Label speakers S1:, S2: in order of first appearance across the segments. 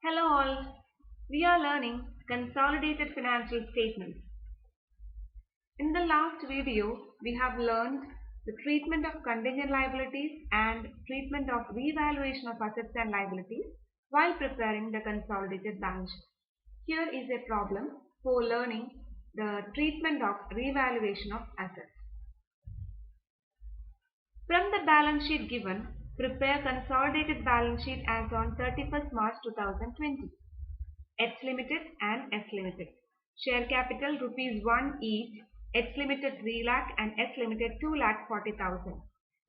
S1: Hello all, we are learning consolidated financial statements. In the last video, we have learned the treatment of contingent liabilities and treatment of revaluation of assets and liabilities while preparing the consolidated balance sheet. Here is a problem for learning the treatment of revaluation of assets. From the balance sheet given, prepare consolidated balance sheet as on 31st March 2020. H Limited and S Limited. Share capital rupees 1 each. H Limited 3 lakh and S Limited 2 lakh 40,000.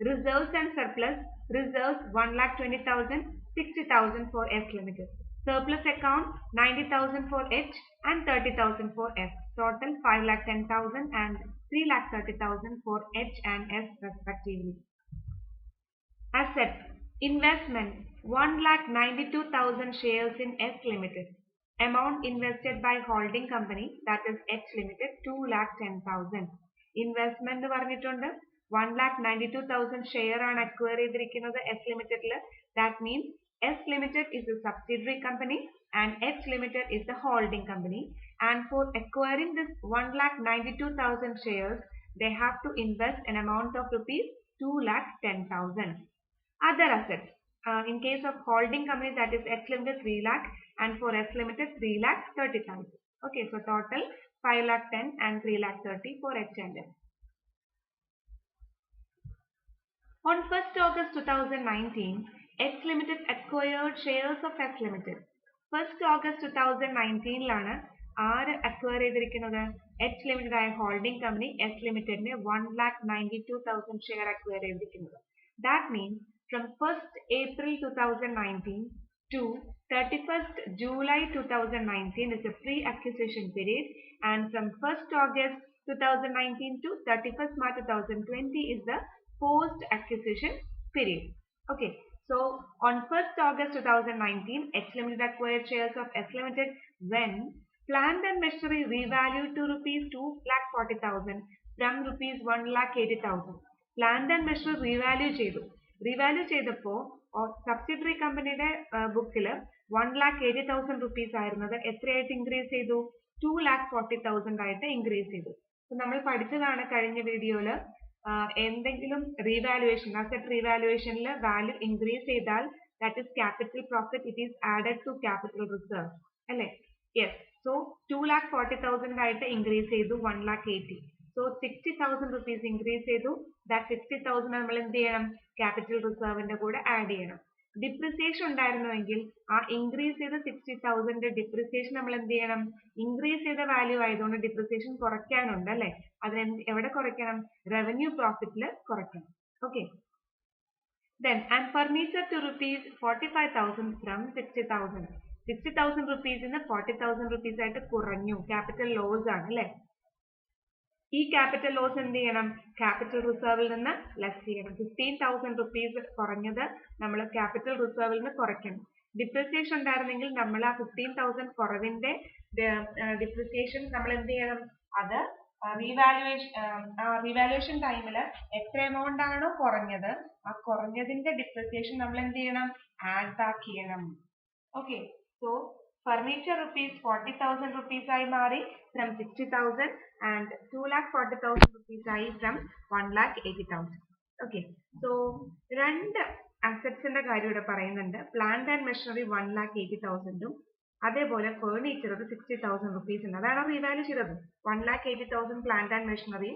S1: Reserves and surplus. Reserves 1 lakh 20,000, 60,000 for S Limited. Surplus account 90,000 for H and 30,000 for S. Total 5 lakh 10,000 and 3 lakh 30,000 for H and S respectively. Assets. Investment 1 lakh 92,000 shares in S Limited. Amount invested by holding company, that is H Limited, 2 lakh 10,000. Investment പറഞ്ഞിട്ടുണ്ട് 1 lakh 92,000 share ആണ് acquire ചെയ്തിരിക്കുന്നത് S Limited. That means S Limited is a subsidiary company and H Limited is the holding company. And for acquiring this 1 lakh 92,000 shares, they have to invest an amount of rupees 2 lakh 10,000. Other assets. In case of holding company, that is H Limited 3 lakh and for S Limited 3 lakh 30,000. Okay, so total 5 lakh 10 and 3 lakh 30 for H and S. On 1st August 2019, H Limited acquired shares of S Limited. 1st August 2019 ലാണ് ആര് acquire ചെയ്തിരിക്കുന്നത്? H Limited ആയ holding company S Limitedനെ 1,92,000 share acquire ചെയ്തിരിക്കുന്നത്. That means from 1st April 2019 to 31st July 2019 is a pre-acquisition period, and from 1st August 2019 to 31st March 2020 is the post-acquisition period. Okay, so on 1st August 2019, H Limited acquired shares of S Limited when plant and machinery revalued to rupees 2,40,000 from rupees 1,80,000. Plant and machinery revalue ചെയ്തു. റിവാല്യൂ ചെയ്തപ്പോൾ subsidiary കമ്പനിയുടെ ബുക്കിൽ 1,80,000 rupees ആയിരുന്നത് എത്രയായിട്ട് increase ചെയ്തു? 2,40,000 ആയിട്ട് increase ചെയ്തു. നമ്മൾ പഠിച്ചതാണ് കഴിഞ്ഞ വീഡിയോയിൽ, എന്തെങ്കിലും റീവാലുവേഷൻ, അസറ്റ് റീവാലുവേഷനിൽ വാല്യൂ ഇൻക്രീസ് ചെയ്താൽ that is capital profit, it is added to capital reserve അല്ലേ? യെസ്. സോ 2,40,000 ആയിട്ട് ഇൻക്രീസ് ചെയ്തു 1,80,000. So 60,000 rupees increase ചെയ്തു. That 60,000 നമ്മൾ എന്ത് ചെയ്യണം? ക്യാപിറ്റൽ റിസർവിന്റെ കൂടെ ആഡ് ചെയ്യണം. ഡിപ്രിസിയേഷൻ ഉണ്ടായിരുന്നുവെങ്കിൽ ആ ഇൻക്രീസ് ചെയ്ത 60,000 ഡിപ്രിസിയേഷൻ നമ്മൾ എന്ത് ചെയ്യണം? ഇൻക്രീസ് ചെയ്ത വാല്യൂ ആയതുകൊണ്ട് ഡിപ്രിസിയേഷൻ കുറയ്ക്കാനുണ്ട് അല്ലെ? അതിന് എവിടെ കുറയ്ക്കണം? റവന്യൂ പ്രോഫിറ്റിൽ കുറയ്ക്കണം. Okay. Then and furniture to rupees 45,000 from 60,000. 60,000 rupees നിന്ന് 40,000 rupees ആയിട്ട് കുറഞ്ഞു. ക്യാപിറ്റൽ ലോസ് ആണ് അല്ലെ? ഈ ക്യാപിറ്റൽ ലോസ് എന്ത് ചെയ്യണം? ക്യാപിറ്റൽ റിസർവിൽ നിന്ന് ലെസ് ചെയ്യണം. 15,000 റുപ്പീസ് കുറഞ്ഞത് നമ്മൾ ക്യാപിറ്റൽ റിസർവിൽ നിന്ന് കുറയ്ക്കണം. ഡിപ്രിസിയേഷൻ ഉണ്ടായിരുന്നെങ്കിൽ നമ്മൾ ആ 15,000 കുറവിന്റെ ഡിപ്രിസിയേഷൻ നമ്മൾ എന്ത് ചെയ്യണം? അത് റീവാലുവേഷൻ ടൈമിൽ എത്ര എമൗണ്ട് ആണോ കുറഞ്ഞത് ആ കുറഞ്ഞതിന്റെ ഡിപ്രിസിയേഷൻ നമ്മൾ എന്ത് ചെയ്യണം? ആഡ് ബാക്ക് ചെയ്യണം. Okay. So furniture rupees 40,000 rupees ആയി മാറി from 60,000 and 2,40,000 rupees ആയി from 1,80,000. ഓക്കെ. സോ രണ്ട് അസറ്റ്സിന്റെ കാര്യം ഇവിടെ പറയുന്നുണ്ട്. പ്ലാന്റ് ആൻഡ് മെഷീനറി 1,80,000 അതേപോലെ ഫർണിച്ചർ ഒരു 60,000 rupees ഉണ്ട്. അതാണ് റീവാല്യൂ ചെയ്തത്. 1,80,000 plant and machinery,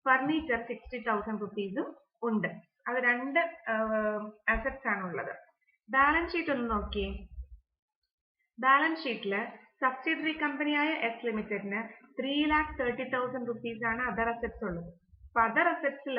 S1: furniture 60,000 rupees ഉണ്ട്. അത് രണ്ട് അസറ്റ്സ് ആണ് ഉള്ളത്. ബാലൻസ് ഷീറ്റ് ഒന്ന് നോക്കിയേ. ബാലൻസ് ഷീറ്റിൽ സബ്സിഡറി കമ്പനിയായ എസ് ലിമിറ്റഡിന് 3,30,000 rupees ആണ് അതർ അസറ്റ്സ് ഉള്ളത്. അപ്പൊ അതർ അസറ്റ്സിൽ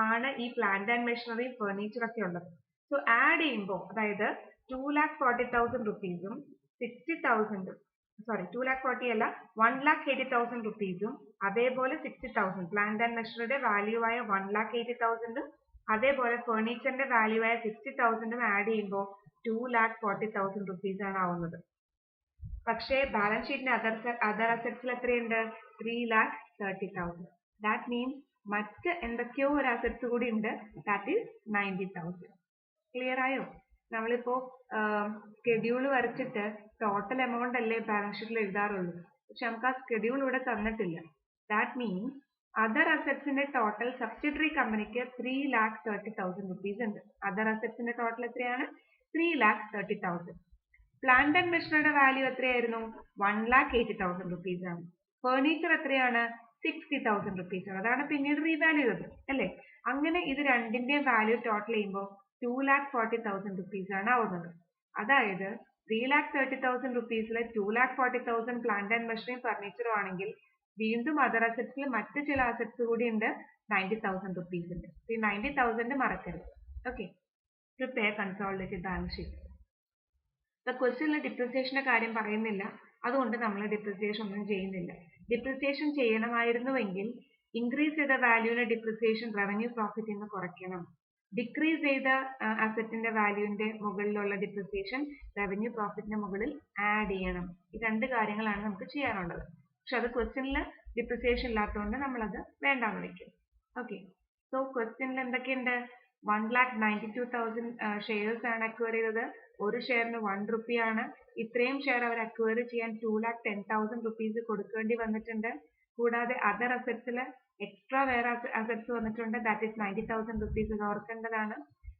S1: ആണ് ഈ പ്ലാന്റ് ആൻഡ് മെഷീനറി, ഫർണിച്ചർ ഒക്കെ ഉള്ളത്. സോ ആഡ് ചെയ്യുമ്പോൾ അതായത് 2,40,000 rupeesഉം 2,40,000 അല്ല 1,80,000 rupeesഉം അതേപോലെ 60,000 പ്ലാന്റ് ആൻഡ് മെഷീനറിയുടെ വാല്യൂ ആയ 1,80,000ഉം അതേപോലെ ഫർണിച്ചറിന്റെ വാല്യൂ ആയ 60,000ഉം ആഡ് ചെയ്യുമ്പോൾ 2,40,000 rupees ആണ് ആവുന്നത്. പക്ഷേ ബാലൻസ് ഷീറ്റിന്റെ അതർ അസറ്റ്സിൽ എത്രയുണ്ട്? 3,30,000. ദാറ്റ് മീൻസ് മറ്റ് എന്തൊക്കെയോ ഒരു അസറ്റ്സ് കൂടി ഉണ്ട്, ദാറ്റ് ഈസ് 90,000. ക്ലിയർ ആയോ? നമ്മളിപ്പോ സ്കെഡ്യൂൾ വരച്ചിട്ട് ടോട്ടൽ എമൗണ്ട് അല്ലേ ബാലൻസ് ഷീറ്റിൽ എഴുതാറുള്ളൂ. പക്ഷെ നമുക്ക് ആ സ്കെഡ്യൂൾ ഇവിടെ തന്നിട്ടില്ല. ദാറ്റ് മീൻസ് അതർ അസറ്റ്സിന്റെ ടോട്ടൽ സബ്സിഡറി കമ്പനിക്ക് 3,30,000 റുപ്പീസ് ഉണ്ട്. അതർ അസറ്റ്സിന്റെ ടോട്ടൽ എത്രയാണ്? 3,30,000. പ്ലാന്റ് ആൻഡ് മെഷീനറിയുടെ വാല്യൂ എത്രയായിരുന്നു? 1,80,000 റുപ്പീസ് ആണ്. ഫർണിച്ചർ എത്രയാണ്? 60,000 റുപ്പീസ് ആണ്. അതാണ് പിന്നീട് റീവാല്യൂ ചെയ്തത് അല്ലേ? അങ്ങനെ ഇത് രണ്ടിന്റെയും വാല്യൂ ടോട്ടൽ ചെയ്യുമ്പോൾ 2,40,000 റുപ്പീസ് ആണ് ആവുന്നത്. അതായത് 3,30,000 റുപ്പീസിലെ 2,40,000 പ്ലാന്റ് ആൻഡ് മെഷീനറി ഫർണിച്ചറും ആണെങ്കിൽ വീണ്ടും അതർ അസറ്റ്സിൽ മറ്റു ചില അസറ്റ്സ് കൂടി ഉണ്ട്, 90,000 റുപ്പീസ് ഉണ്ട്. ഈ 90,000 മറക്കരുത്. Okay, prepare consolidated balance sheet. ഇപ്പൊ ക്വസ്റ്റ്യനിൽ ഡിപ്രിസിയേഷന്റെ കാര്യം പറയുന്നില്ല, അതുകൊണ്ട് നമ്മൾ ഡിപ്രിസിയേഷൻ ഒന്നും ചെയ്യുന്നില്ല. ഡിപ്രിസിയേഷൻ ചെയ്യണമായിരുന്നുവെങ്കിൽ ഇൻക്രീസ് ചെയ്ത വാല്യൂവിന്റെ ഡിപ്രിസിയേഷൻ റവന്യൂ പ്രോഫിറ്റിൽ നിന്ന് കുറയ്ക്കണം. ഡിക്രീസ് ചെയ്ത അസറ്റിന്റെ വാല്യൂവിന്റെ മുകളിലുള്ള ഡിപ്രിസിയേഷൻ റവന്യൂ പ്രോഫിറ്റിന്റെ മുകളിൽ ആഡ് ചെയ്യണം. ഈ രണ്ട് കാര്യങ്ങളാണ് നമുക്ക് ചെയ്യാനുള്ളത്. പക്ഷെ അത് ക്വസ്റ്റ്യനിൽ ഡിപ്രിസിയേഷൻ ഇല്ലാത്തതുകൊണ്ട് നമ്മളത് വേണ്ടാന്ന് വെക്കും. ഓക്കെ, സോ ക്വസ്റ്റ്യനിൽ എന്തൊക്കെയുണ്ട്? 1,92,000 ഷെയർസ് ആണ് അക്വയർ ചെയ്തത്. ഒരു ഷെയറിന് 1 റുപ്പി ആണ്. ഇത്രയും ഷെയർ അവർ അക്വയർ ചെയ്യാൻ 2,10,000 റുപ്പീസ് കൊടുക്കേണ്ടി വന്നിട്ടുണ്ട്. കൂടാതെ അതർ അസറ്റ്സിൽ എക്സ്ട്രാ വേറെ അസറ്റ്സ് വന്നിട്ടുണ്ട്, ദാറ്റ് ഈസ് 90,000 റുപ്പീസ്. ഇത് ഓർക്കേണ്ടതാണ്.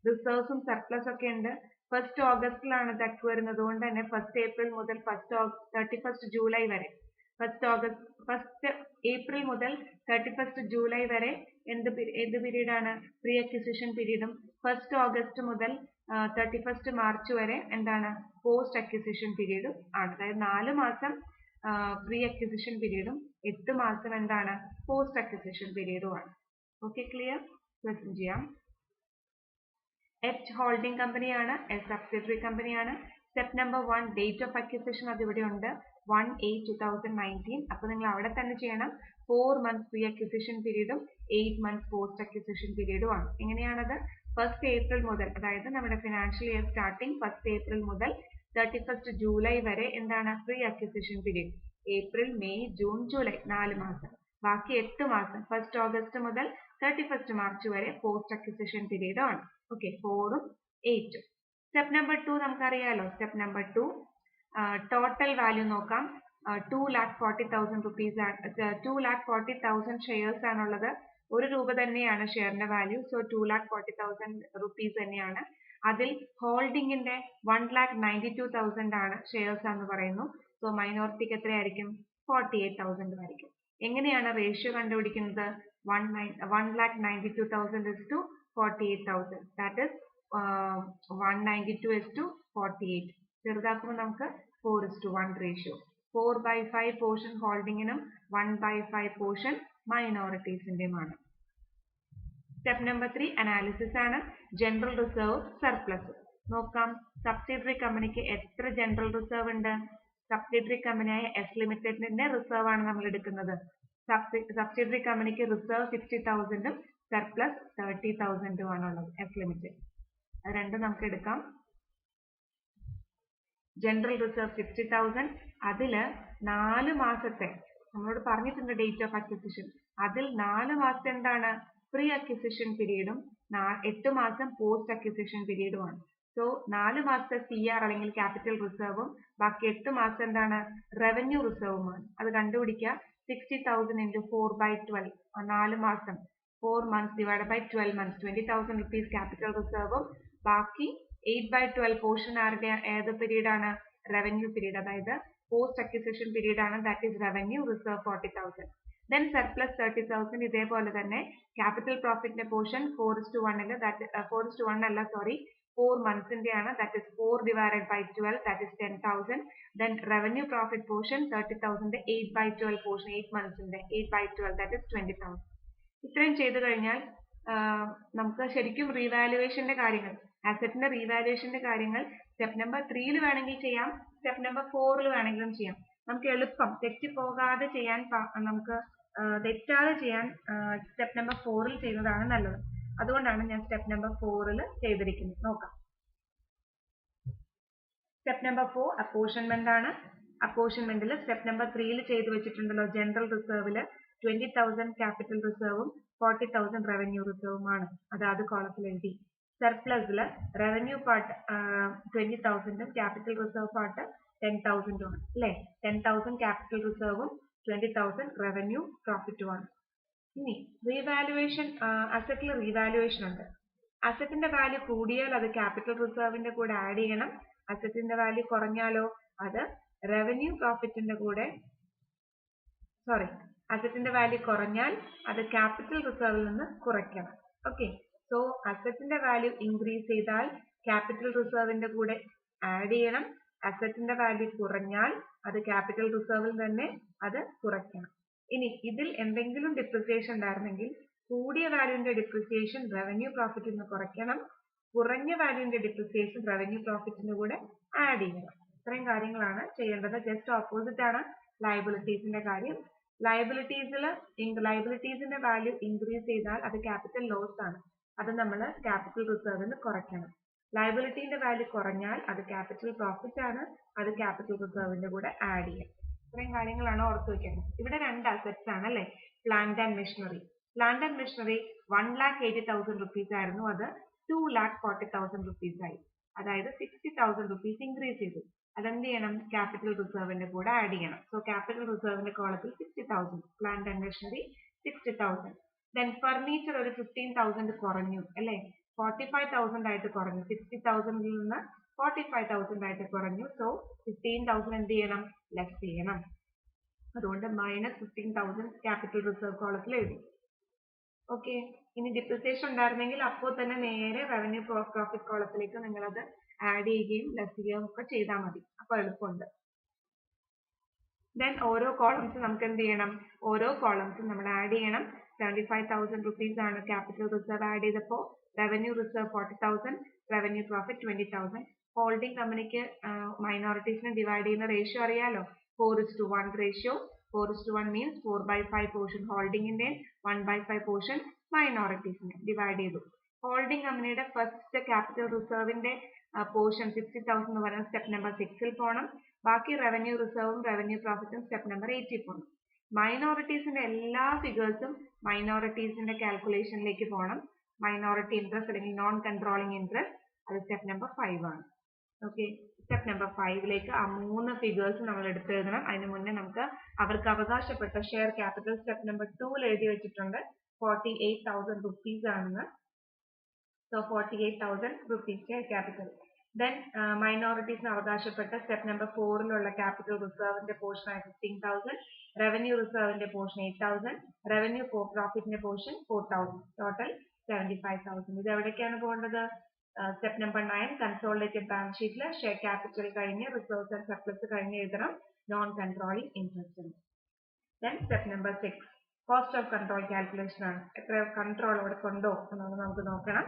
S1: റിസർവ്സും സർപ്ലസ് ഒക്കെ ഉണ്ട്. 1st ഓഗസ്റ്റിലാണ് ഇത് അക്വയർ ചെയ്യുന്നത്. അതുകൊണ്ട് തന്നെ 1st ഏപ്രിൽ മുതൽ 31st ജൂലൈ വരെ 1st ഏപ്രിൽ മുതൽ 31st ജൂലൈ വരെ എന്ത് പീരീഡ് ആണ്? പ്രീ അക്വിസിഷൻ പീരീഡും 1st ഓഗസ്റ്റ് മുതൽ 31st മാർച്ച് വരെ എന്താണ്? പോസ്റ്റ് അക്വിസിഷൻ പീരീഡും ആണ്. അതായത് 4 മാസം പ്രീ അക്വിസിഷൻ പീരീഡും 8 മാസം എന്താണ്? പോസ്റ്റ് അക്വിസിഷൻ പീരീഡും ആണ്. Okay, clear? ക്വസ്റ്റ്യൻ ചെയ്യാം. എച്ച് ഹോൾഡിംഗ് കമ്പനിയാണ്, എസ് സബ്സിഡറി കമ്പനിയാണ്. Step number 1 date of acquisition അത് ഇവിടെ ഉണ്ട്, 1/8/2019. അപ്പൊ നിങ്ങൾ അവിടെ തന്നെ ചെയ്യണം. 4 months പ്രീ അക്വിസിഷൻ പീരീഡും 8 months പോസ്റ്റ് അക്വിസിഷൻ പീരീഡും ആണ്. എങ്ങനെയാണത്? 1st ഏപ്രിൽ മുതൽ, അതായത് നമ്മുടെ financial year starting 1st April മുതൽ 31st ജൂലൈ വരെ എന്താണ്? Pre acquisition period. April, May, June, July 4 മാസം. ബാക്കി 8 മാസം 1st ഓഗസ്റ്റ് മുതൽ 31st മാർച്ച് വരെ പോസ്റ്റ് അക്വിസിഷൻ പീരീഡും ആണ്. ഓക്കെ, 4ഉം 8ഉം. സ്റ്റെപ്പ് നമ്പർ 2 നമുക്കറിയാലോ. സ്റ്റെപ്പ് നമ്പർ 2 ടോട്ടൽ വാല്യൂ നോക്കാം. 2,40,000 റുപ്പീസ് ആണ്. 2,40,000 ഷെയർസ് ആണുള്ളത്. 1 രൂപ തന്നെയാണ് ഷെയറിന്റെ വാല്യൂ. സോ 2,40,000 റുപ്പീസ് തന്നെയാണ്. അതിൽ ഹോൾഡിംഗിന്റെ 1,92,000 ആണ് ഷെയർസ് എന്ന് പറയുന്നു. സോ മൈനോറിറ്റിക്ക് എത്രയായിരിക്കും? 48,000 ആയിരിക്കും. എങ്ങനെയാണ് റേഷ്യോ കണ്ടുപിടിക്കുന്നത്? 1,92,000 is to 48,000. That is 192 is to 48. ചെറുതാക്കുമ്പോൾ നമുക്ക് 4:1 റേഷ്യോ. 4/5 പോർഷൻ ഹോൾഡിങ്ങിനും 1/5 പോർഷൻ മൈനോറിറ്റീസിന്റെയുമാണ്. സ്റ്റെപ്പ് നമ്പർ 3 അനാലിസിസ് ആണ്. ജനറൽ റിസർവ്, സർപ്ലസ് നോക്കാം. സബ്സിഡറി കമ്പനിക്ക് എത്ര ജനറൽ റിസർവ് ഉണ്ട്? സബ്സിഡറി കമ്പനിയായ എസ് ലിമിറ്റഡിന്റെ റിസർവ് ആണ് നമ്മൾ എടുക്കുന്നത്. സബ്സിഡറി കമ്പനിക്ക് റിസർവ് 60,000ഉം സർപ്ലസ് 30,000ഉം ആണുള്ളത്. എസ് ലിമിറ്റഡ് അത് രണ്ടും നമുക്ക് എടുക്കാം. ജനറൽ റിസർവ് 60,000, അതില് 4 മാസത്തെ നമ്മളോട് പറഞ്ഞിട്ടുണ്ട് ഡേറ്റ് ഓഫ് അക്വിസിഷൻ. അതിൽ 4 മാസത്തെ എന്താണ്? പ്രീ അക്വിസിഷൻ പീരീഡും 8 മാസം പോസ്റ്റ് അക്വിസിഷൻ പീരീഡുമാണ്. സോ 4 മാസത്തെ CR അല്ലെങ്കിൽ ക്യാപിറ്റൽ റിസർവും ബാക്കി 8 മാസം എന്താണ്? റവന്യൂ റിസർവുമാണ്. അത് കണ്ടുപിടിക്കുക. 60,000 into 4/12, 4 മാസം 4 months divided by 12 months, 20,000 rupees capital റിസർവും ബാക്കി 8/12 പോർഷൻ ആരുടെ ഏത് പീരീഡ് ആണ്? റവന്യൂ പീരീഡ്, അതായത് പോസ്റ്റ് അക്വിസിഷൻ പീരീഡ് ആണ്. That is revenue reserve 40,000. Then surplus 30,000. ഇതേപോലെ തന്നെ ക്യാപിറ്റൽ പ്രോഫിറ്റിന്റെ പോർഷൻ 4:1 അല്ല 4 monthsന്റെ ആണ്. That is 4 divided by 12, that is 10,000. Then revenue profit portion 30,000, 8/12 portion 8 monthsന്റെ 8/12, that is 20,000. ഇത്രയും ചെയ്തു കഴിഞ്ഞാൽ നമുക്ക് ശരിക്കും റീവാലുവേഷന്റെ കാര്യങ്ങൾ, അസറ്റിന്റെ റീവാലുവേഷന്റെ കാര്യങ്ങൾ സ്റ്റെപ്പ് നമ്പർ 3 വേണമെങ്കിൽ ചെയ്യാം, സ്റ്റെപ്പ് നമ്പർ 4 വേണമെങ്കിലും ചെയ്യാം. നമുക്ക് എളുപ്പം തെറ്റിപ്പോകാതെ ചെയ്യാൻ, നമുക്ക് തെറ്റാതെ ചെയ്യാൻ സ്റ്റെപ്പ് നമ്പർ 4 ചെയ്യുന്നതാണ് നല്ലത്. അതുകൊണ്ടാണ് ഞാൻ സ്റ്റെപ്പ് നമ്പർ 4 ചെയ്തിരിക്കുന്നത്. നോക്കാം. സ്റ്റെപ്പ് നമ്പർ 4 അപ്പോർഷൻമെന്റ് ആണ്. അപ്പോർഷൻമെന്റിൽ സ്റ്റെപ്പ് നമ്പർ 3 ചെയ്തു വെച്ചിട്ടുണ്ടല്ലോ. ജനറൽ റിസർവില് 20,000 ക്യാപിറ്റൽ റിസർവും 40,000 റവന്യൂ റിസർവുമാണ്. അതാത് കോളത്തിൽ എഴുതി. സർപ്ലസിൽ revenue part 20,000 capital reserve part 10,000 ആണ് അല്ലേ? 10,000 ക്യാപിറ്റൽ റിസർവും 20,000 റവന്യൂ പ്രോഫിറ്റുമാണ്. ഇനി റീവാലുവേഷൻ, അസറ്റിൽ റീവാലുവേഷൻ ഉണ്ട്. അസറ്റിന്റെ വാല്യൂ കൂടിയാൽ അത് ക്യാപിറ്റൽ റിസർവിന്റെ കൂടെ ആഡ് ചെയ്യണം. അസറ്റിന്റെ വാല്യൂ കുറഞ്ഞാലോ അത് റവന്യൂ പ്രോഫിറ്റിന്റെ കൂടെ അസറ്റിന്റെ വാല്യൂ കുറഞ്ഞാൽ അത് ക്യാപിറ്റൽ റിസർവിൽ നിന്ന് കുറയ്ക്കണം. ഓക്കെ, സോ അസറ്റിന്റെ വാല്യൂ ഇൻക്രീസ് ചെയ്താൽ ക്യാപിറ്റൽ റിസർവിന്റെ കൂടെ ആഡ് ചെയ്യണം. അസറ്റിന്റെ വാല്യൂ കുറഞ്ഞാൽ അത് ക്യാപിറ്റൽ റിസർവിൽ തന്നെ അത് കുറയ്ക്കണം. ഇനി ഇതിൽ എന്തെങ്കിലും ഡിപ്രിസിയേഷൻ ഉണ്ടായിരുന്നെങ്കിൽ കൂടിയ വാല്യൂന്റെ ഡിപ്രിസിയേഷൻ റവന്യൂ പ്രോഫിറ്റിൽ നിന്ന് കുറയ്ക്കണം, കുറഞ്ഞ വാല്യൂന്റെ ഡിപ്രിസിയേഷൻ റവന്യൂ പ്രോഫിറ്റിന്റെ കൂടെ ആഡ് ചെയ്യണം. ഇത്രയും കാര്യങ്ങളാണ് ചെയ്യേണ്ടത്. ജസ്റ്റ് ഓപ്പോസിറ്റ് ആണ് ലയബിലിറ്റീസിന്റെ കാര്യം. ലയബിലിറ്റീസിന്റെ വാല്യൂ ഇൻക്രീസ് ചെയ്താൽ അത് ക്യാപിറ്റൽ ലോസ് ആണ്, അത് നമ്മൾ ക്യാപിറ്റൽ റിസർവിൽ നിന്ന് കുറയ്ക്കണം. ലയബിലിറ്റിന്റെ വാല്യൂ കുറഞ്ഞാൽ അത് ക്യാപിറ്റൽ പ്രോഫിറ്റ് ആണ്, അത് ക്യാപിറ്റൽ റിസർവിന്റെ കൂടെ ആഡ് ചെയ്യാം. ഇത്രയും കാര്യങ്ങളാണ് ഓർത്ത് വെക്കേണ്ടത്. ഇവിടെ രണ്ട് അസറ്റ്സ് ആണ് അല്ലെ, plant and machinery. Plant and machinery 1,80,000 rupees ആയിരുന്നു, അത് 2,40,000 rupees ആയി. അതായത് 60,000 rupees ഇൻക്രീസ് ചെയ്തു. അതെന്ത് ചെയ്യണം? ക്യാപിറ്റൽ റിസർവിന്റെ കൂടെ ആഡ് ചെയ്യണം. സോ ക്യാപിറ്റൽ റിസർവിന്റെ കോളത്തിൽ 60,000, plant and machinery 60,000. Then furniture ഒരു 15,000 കുറഞ്ഞു അല്ലെ, 45,000 ആയിട്ട് കുറഞ്ഞു. 60,000 നിന്ന് 45,000 ആയിട്ട് കുറഞ്ഞു. സോ 15,000 എന്ത് ചെയ്യണം? ലെസ് ചെയ്യണം. അതുകൊണ്ട് -15,000 ക്യാപിറ്റൽ റിസർവ് കോളത്തിൽ എഴുതി. ഓക്കെ, ഇനി ഡിപ്രിസിയേഷൻ ഉണ്ടായിരുന്നെങ്കിൽ അപ്പോൾ തന്നെ നേരെ റവന്യൂ പ്രോഫിറ്റ് കോളത്തിലേക്ക് നിങ്ങൾ അത് ആഡ് ചെയ്യുകയും ലെസ് ചെയ്യുകയും ഒക്കെ ചെയ്താൽ മതി. അപ്പോൾ എളുപ്പമുണ്ട്. ദെൻ ഓരോ കോളംസ് നമുക്ക് എന്ത് ചെയ്യണം? ഓരോ കോളംസും നമ്മൾ ആഡ് ചെയ്യണം. 75,000 rupees ആണ് ക്യാപിറ്റൽ റിസർവ് ആഡ് ചെയ്തപ്പോൾ, revenue reserve 40,000, revenue profit 20,000. Holding കമ്പനിക്ക് മൈനോറിറ്റീസിനെ ഡിവൈഡ് ചെയ്യുന്ന റേഷ്യോ അറിയാലോ, 4:1 റേഷ്യോ. 4:1 മീൻസ് 4/5 പോർഷൻ ഹോൾഡിംഗിന്റെ, 1/5 പോർഷൻ മൈനോറിറ്റീസിനെ ഡിവൈഡ് ചെയ്തു. ഹോൾഡിംഗ് കമ്പനിയുടെ ഫസ്റ്റ് ക്യാപിറ്റൽ റിസർവിന്റെ പോർഷൻ 60,000 എന്ന് പറയുന്ന സ്റ്റെപ്പ് നമ്പർ 6ൽ പോകണം. ബാക്കി റവന്യൂ റിസർവും റവന്യൂ പ്രോഫിറ്റും സ്റ്റെപ്പ് നമ്പർ 8ൽ പോകണം. മൈനോറിറ്റീസിന്റെ എല്ലാ ഫിഗേഴ്സും മൈനോറിറ്റീസിന്റെ കാൽക്കുലേഷനിലേക്ക് പോകണം. മൈനോറിറ്റി ഇൻട്രസ്റ്റ് അല്ലെങ്കിൽ നോൺ കൺട്രോളിംഗ് ഇൻട്രസ്റ്റ്, അത് സ്റ്റെപ്പ് നമ്പർ 5 ആണ്. ഓക്കെ, സ്റ്റെപ്പ് നമ്പർ 5ലേക്ക് ആ 3 ഫിഗേഴ്സ് നമ്മൾ എടുത്തെഴുതണം. അതിന് മുന്നേ നമുക്ക് അവർക്ക് അവകാശപ്പെട്ട ഷെയർ ക്യാപിറ്റൽ സ്റ്റെപ്പ് നമ്പർ 2ൽ എഴുതി വെച്ചിട്ടുണ്ട് 48,000 rupees ആണെന്ന്. So 48,000 rupees share capital. Then മൈനോറിറ്റീസിന് അവകാശപ്പെട്ട സ്റ്റെപ്പ് നമ്പർ 4ലുള്ള ക്യാപിറ്റൽ റിസർവിന്റെ പോർഷൻ ആയ 15,000, റവന്യൂ റിസർവിന്റെ പോർഷൻ 8,000, റവന്യൂ പ്രോഫിറ്റിന്റെ പോർഷൻ 4,000, ടോട്ടൽ 75,000. ഇത് എവിടേക്കാണ് പോകേണ്ടത്? സ്റ്റെപ്പ് നമ്പർ 9 കൺസോളിഡേറ്റഡ് ബാലൻസ് ഷീറ്റിൽ ഷെയർ ക്യാപിറ്റൽ കഴിഞ്ഞ് റിസർവ്സ് ആൻഡ് സർപ്ലസ് കഴിഞ്ഞ് എഴുതണം non controlling interest. Then step number 6 cost of control calculation ആണ്. എത്ര കൺട്രോൾ അവിടെ കൊണ്ടോ എന്നത് നമുക്ക് നോക്കണം.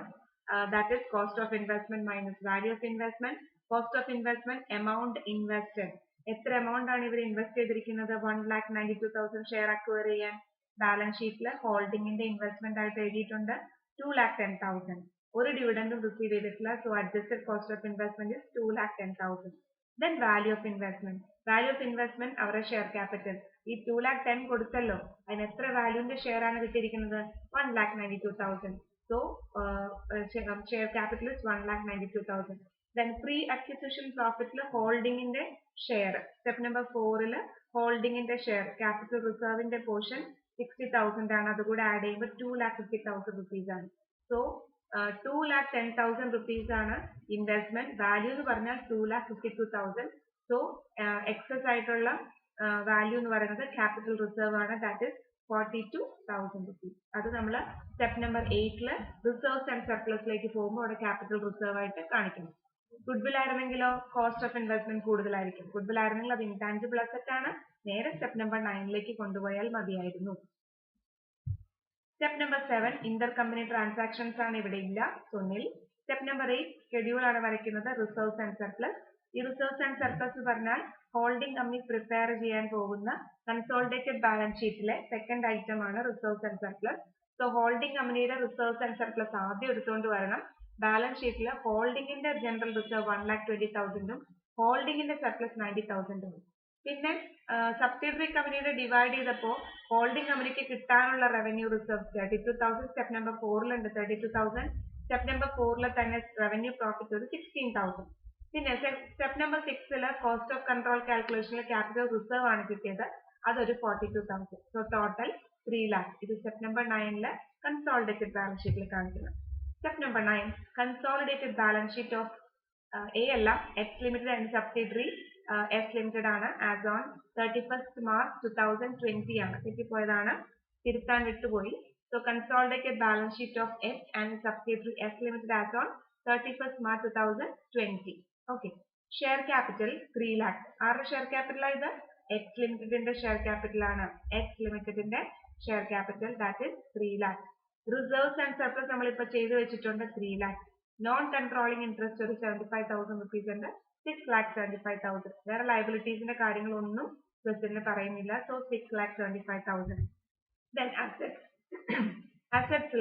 S1: That is cost of investment minus value of investment. Cost of investment amount invested, എത്ര എമൗണ്ട് ആണ് ഇവർ ഇൻവെസ്റ്റ് ചെയ്തിരിക്കുന്നത്? 1,92,000 ഷെയർ അക്വയർ ചെയ്യാൻ. ബാലൻസ് ഷീറ്റിൽ ഹോൾഡിംഗിന്റെ ഇൻവെസ്റ്റ്മെന്റ് ആയിട്ട് എഴുതിയിട്ടുണ്ട് 2,10,000. ഒരു ഡിവിഡൻഡും റിസീവ് ചെയ്തിട്ടില്ല. So adjusted cost of investment is 2,10,000. Then value of investment. Value of investment അവരുടെ ഷെയർ ക്യാപിറ്റൽ ഈ 2,10,000 കൊടുത്തല്ലോ, അതിന് എത്ര വാല്യൂന്റെ ഷെയർ ആണ് കിട്ടിയിരിക്കുന്നത്? 1,92,000. So share capital is 1,92,000. Then pre acquisition പ്രോഫിറ്റിൽ ഹോൾഡിംഗിന്റെ ഷെയർ സ്റ്റെപ്പ് നമ്പർ 4ൽ ഹോൾഡിംഗിന്റെ ഷെയർ ക്യാപിറ്റൽ റിസർവിന്റെ പോർഷൻ 60,000 ആണ്, അതുകൂടെ ആഡ് ചെയ്യുമ്പോൾ 2,50,000 rupees ആണ്. സോ 2,10,000 rupees ആണ് ഇൻവെസ്റ്റ്മെന്റ്. വാല്യൂ എന്ന് പറഞ്ഞാൽ 2,52,000. സോ എക്സസ് ആയിട്ടുള്ള വാല്യൂ എന്ന് പറയുന്നത് ക്യാപിറ്റൽ റിസർവ് ആണ്, ദാറ്റ് ഇസ് 42,000 rupees. അത് നമ്മൾ സ്റ്റെപ്പ് നമ്പർ 8ൽ റിസർവ്സ് ആൻഡ് സർപ്ലസിലേക്ക് പോകുമ്പോൾ അവിടെ ക്യാപിറ്റൽ റിസർവ് ആയിട്ട് കാണിക്കണം. ഗുഡ്വിൽ ആയിരുന്നെങ്കിലോ കോസ്റ്റ് ഓഫ് ഇൻവെസ്റ്റ്മെന്റ് കൂടുതലായിരിക്കും. ഗുഡ്വിൽ ആയിരുന്നെങ്കിൽ അത് ഇൻടാൻജിബിൾ അസറ്റ് ആണ്, നേരെ സ്റ്റെപ്പ് നമ്പർ 9ലേക്ക് കൊണ്ടുപോയാൽ മതിയായിരുന്നു. Step number 7 Inter company transactions ആണ്, ഇവിടെ ഇല്ല, സോ നിൽ. സ്റ്റെപ്പ് നമ്പർ 8 ഷെഡ്യൂൾ ആണ് വരയ്ക്കുന്നത്, റിസർവ്സ് ആൻഡ് സർപ്ലസ്. ഈ റിസർവ്സ് ആൻഡ് സർപ്ലസ് പറഞ്ഞാൽ ഹോൾഡിംഗ് കമ്പനി പ്രിപ്പയർ ചെയ്യാൻ പോകുന്ന കൺസോളിഡേറ്റഡ് ബാലൻസ് ഷീറ്റിലെ സെക്കൻഡ് ഐറ്റം ആണ് reserves and surplus. So holding കമ്പനിയുടെ റിസർവ്സ് ആൻഡ് സർപ്ലസ് ആദ്യം എടുത്തുകൊണ്ട് വരണം. ബാലൻസ് ഷീറ്റിൽ ഹോൾഡിംഗിന്റെ ജനറൽ റിസർവ് 1,20,000 ഹോൾഡിംഗിന്റെ സർപ്ലസ് 90,000. പിന്നെ സബ്സിഡറി കമ്പനിയുടെ ഡിവൈഡ് ചെയ്തപ്പോൾ ഹോൾഡിംഗ് കമ്പനിക്ക് കിട്ടാനുള്ള റവന്യൂ റിസർവ് 32,000 സ്റ്റെപ്പ് നമ്പർ 4ലുണ്ട് 32,000. സ്റ്റെപ്പ് നമ്പർ 4 തന്നെ റവന്യൂ പ്രോഫിറ്റ് ഒരു 16,000. പിന്നെ step number 6 cost of control കാൽക്കുലേഷനിൽ ക്യാപിറ്റൽ റിസർവ് ആണ് കിട്ടിയത്, അതൊരു 42,000. So total 3 lakhs. ഇത് സ്റ്റെപ്പ് നമ്പർ 9 കൺസോളിഡേറ്റഡ് ബാലൻസ് ഷീറ്റിൽ കാണിക്കുന്നത്. Step number 9 consolidated balance sheet of A അല്ല, X limited and subsidiary S limited ആണ്. ആസ് ഓൺ 31st March 2020 ആണ്. തെറ്റിപ്പോയതാണ്, തിരുത്താൻ വിട്ടുപോയി. So consolidated balance sheet of S and subsidiary S Limited as on 31st March 2020. Okay. Share capital 3 lakhs. ആരുടെ share capital ഇത്? X ലിമിറ്റഡിന്റെ share capital ആണ്. X ലിമിറ്റഡിന്റെ share capital that is 3 lakhs. Reserves and surplus നമ്മൾ ഇപ്പോൾ ചെയ്തു വെച്ചിട്ടുണ്ട് 3 lakhs. Non controlling interest ഒരു 75,000 rupees ഉണ്ട്. 6,75,000. വേറെ ലയബിലിറ്റീസിന്റെ കാര്യങ്ങളൊന്നും ക്വസ്റ്റ്യനിൽ പറയുന്നില്ല. So 6,75,000. Then assets. Assets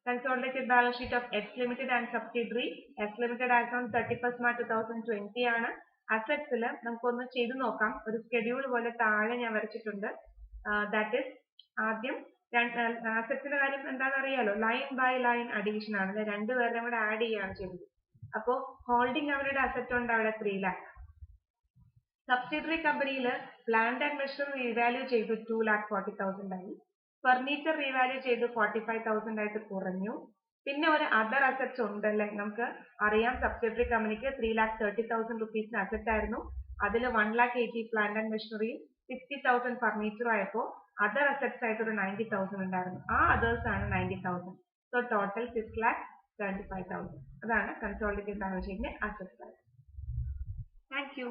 S1: consolidated balance sheet of X Limited and subsidiary S Limited as on 31st March 2020 ആണ്. അസറ്റ്സിൽ നമുക്കൊന്ന് ചെയ്തു നോക്കാം. ഒരു സ്കെഡ്യൂൾ പോലെ താഴെ ഞാൻ വരച്ചിട്ടുണ്ട്. ദാറ്റ് ഇസ് ആദ്യം അസറ്റ്സിന്റെ കാര്യം എന്താണെന്ന് അറിയാലോ, ലൈൻ ബൈ ലൈൻ അഡീഷൻ ആണ്. രണ്ടുപേരും കൂടെ ആഡ് ചെയ്യുകയാണ് ചെയ്തത്. അപ്പോൾ ഹോൾഡിംഗ് അവരുടെ അസറ്റ് ഉണ്ട് അവിടെ 3 lakhs. സബ്സിഡറി കമ്പനിയിൽ പ്ലാന്റ് ആൻഡ് മെഷീനറി റീവാല്യൂ ചെയ്തു 2,40,000 ആയി. ഫർണിച്ചർ റീവാല്യൂ ചെയ്ത് 45,000 ആയിട്ട് കുറഞ്ഞു. പിന്നെ ഒരു അതർ അസറ്റ്സ് ഉണ്ടല്ലേ, നമുക്ക് അറിയാം സബ്സിഡറി കമ്പനിക്ക് 3,30,000 rupees അസറ്റ് ആയിരുന്നു. അതിൽ 1,80,000 പ്ലാന്റ് ആൻഡ് മെഷീനറിയും 60,000 ഫർണിച്ചർ ആയപ്പോൾ അതർ അസറ്റ്സ് ആയിട്ട് ഒരു 90,000 ഉണ്ടായിരുന്നു. ആ അതേഴ്സ് ആണ് 90,000. So total 6,75,000. അതാണ് കൺസോളിഡേറ്റഡ് ബാലൻസ് ഷീറ്റിന്റെ അസറ്റ്സ്. Thank you.